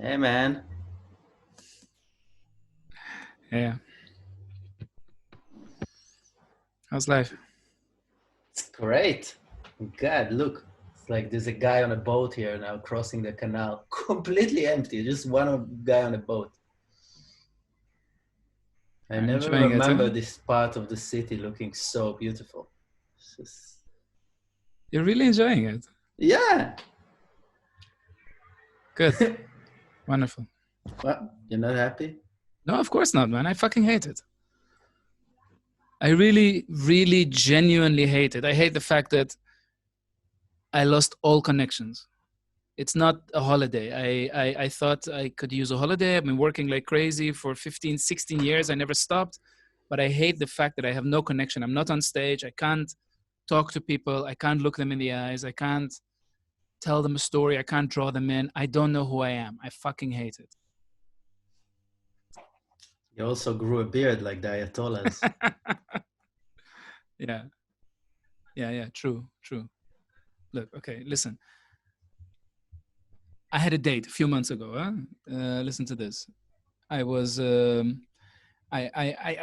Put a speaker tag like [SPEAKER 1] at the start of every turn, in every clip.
[SPEAKER 1] Hey man,
[SPEAKER 2] Yeah. How's life?
[SPEAKER 1] it's great. God, look, it's like there's a guy on a boat here now crossing the canal, completely empty, just one guy on a boat. I
[SPEAKER 2] Are you
[SPEAKER 1] never
[SPEAKER 2] enjoying it, huh?
[SPEAKER 1] remember this part of the city looking so beautiful. It's just,
[SPEAKER 2] You're really enjoying it.
[SPEAKER 1] yeah.
[SPEAKER 2] Good. Wonderful.
[SPEAKER 1] What? You're not happy?
[SPEAKER 2] No, of course not, man. I fucking hate it. I really, really genuinely hate it. I hate the fact that I lost all connections. It's not a holiday. I thought I could use a holiday. I've been working like crazy for 15, 16 years. I never stopped. But I hate the fact that I have no connection. I'm not on stage. I can't talk to people. I can't look them in the eyes. I can't tell them a story. I can't draw them in. I don't know who I am. I fucking hate it.
[SPEAKER 1] You also grew a beard like the Ayatollahs.
[SPEAKER 2] Yeah, yeah. True, true. Look, okay, listen. I had a date a few months ago. Listen to this. I was I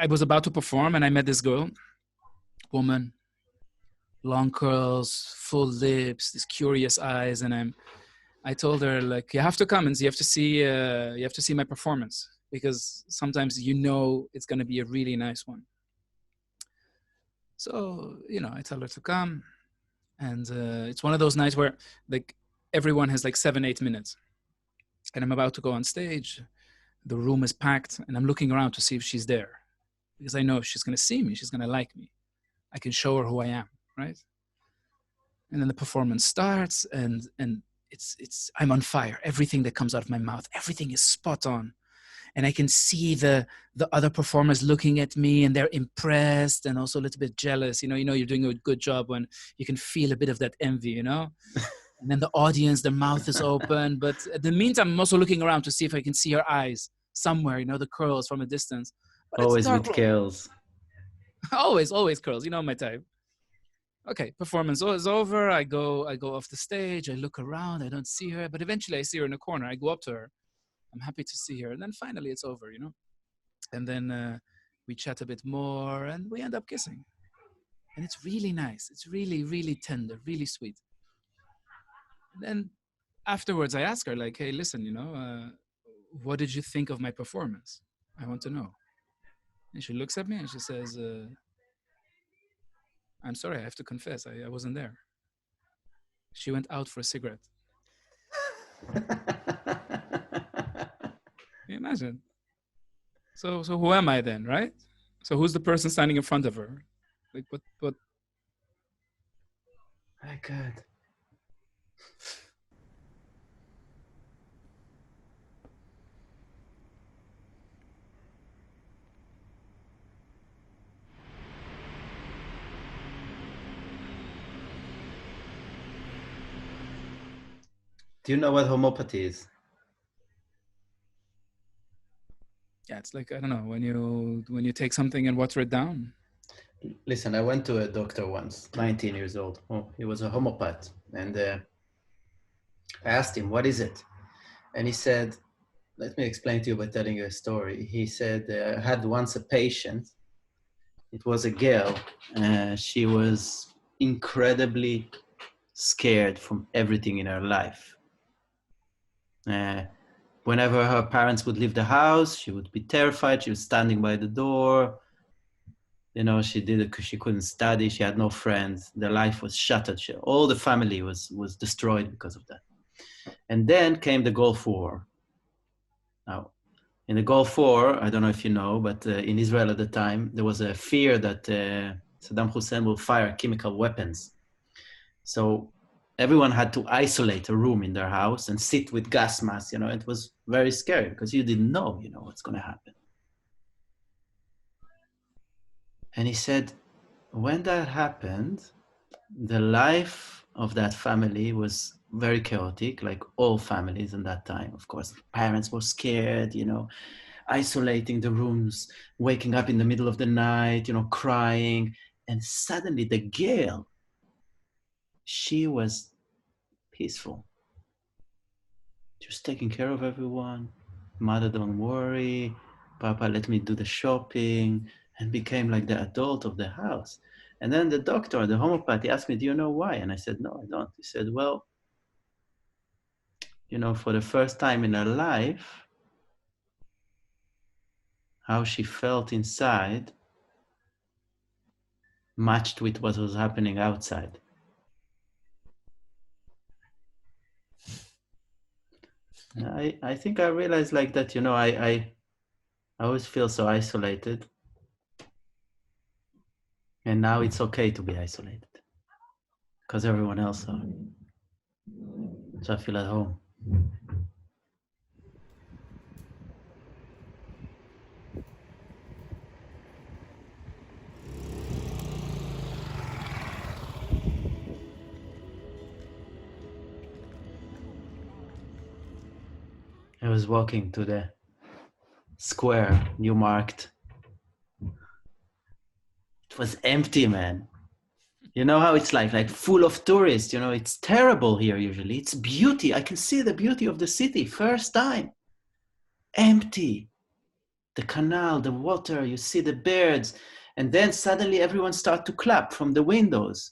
[SPEAKER 2] was about to perform, and I met this girl, woman, long curls, full lips, these curious eyes, and I told her, like, you have to come and you have to see my performance, because sometimes it's going to be a really nice one. So I tell her to come, and it's one of those nights where, like, everyone has like 7-8 minutes, and I'm about to go on stage. The room is packed, and I'm looking around to see if she's there, because I know if she's going to see me, she's going to like me. I can show her who I am, right? And then the performance starts, and it's I'm on fire. Everything that comes out of my mouth, everything is spot on. And I can see the other performers looking at me, and they're impressed and also a little bit jealous. You're doing a good job when you can feel a bit of that envy. And then the audience, their mouth is open. But in the meantime, I'm also looking around to see if I can see her eyes somewhere, the curls from a distance. But it's a
[SPEAKER 1] Always
[SPEAKER 2] dark
[SPEAKER 1] with
[SPEAKER 2] room.
[SPEAKER 1] curls.
[SPEAKER 2] Always curls. My type. Okay, performance is over. I go off the stage. I look around. I don't see her. But eventually I see her in a corner. I go up to her. I'm happy to see her. And then finally it's over. And then we chat a bit more, and we end up kissing. And it's really nice. It's really, really tender, really sweet. And then afterwards, I ask her, like, hey, listen, what did you think of my performance? I want to know. And she looks at me and she says, I'm sorry, I have to confess, I wasn't there. She went out for a cigarette. Can you imagine? So who am I then, right? So who's the person standing in front of her? Like, what?
[SPEAKER 1] My God. Do you know what homeopathy is?
[SPEAKER 2] Yeah, it's like, I don't know, when you take something and water it down.
[SPEAKER 1] Listen, I went to a doctor once, 19 years old. Oh, he was a homeopath. And I asked him, what is it? And he said, let me explain to you by telling you a story. He said, I had once a patient. It was a girl. She was incredibly scared from everything in her life. Whenever her parents would leave the house, she would be terrified. She was standing by the door. She did it because she couldn't study. She had no friends. Their life was shattered. All the family was destroyed because of that. And then came the Gulf War. Now, in the Gulf War, I don't know if you know, but in Israel at the time, there was a fear that Saddam Hussein will fire chemical weapons. So everyone had to isolate a room in their house and sit with gas masks. It was very scary because you didn't know, what's going to happen. And he said, when that happened, the life of that family was very chaotic, like all families in that time. Of course, parents were scared, isolating the rooms, waking up in the middle of the night, crying. And suddenly the girl, she was peaceful. Just taking care of everyone. Mother, don't worry. Papa, let me do the shopping, and became like the adult of the house. And then the doctor, the homeopath, he asked me, do you know why? And I said, no, I don't. He said, well, you know, for the first time in her life, how she felt inside matched with what was happening outside. I think I realized like that, you know, I always feel so isolated. And now it's okay to be isolated because everyone else are. So I feel at home. I was walking to the square, Newmarket. It was empty, man. You know how it's like full of tourists, you know, it's terrible here usually. It's beauty. I can see the beauty of the city first time. Empty. The canal, the water, you see the birds, and then suddenly everyone starts to clap from the windows.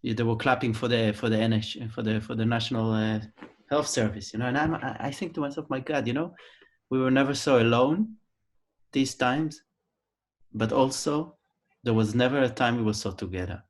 [SPEAKER 1] They were clapping for the NH, for the National Health Service, you know. And I think to myself, my God, you know, we were never so alone these times, but also there was never a time we were so together.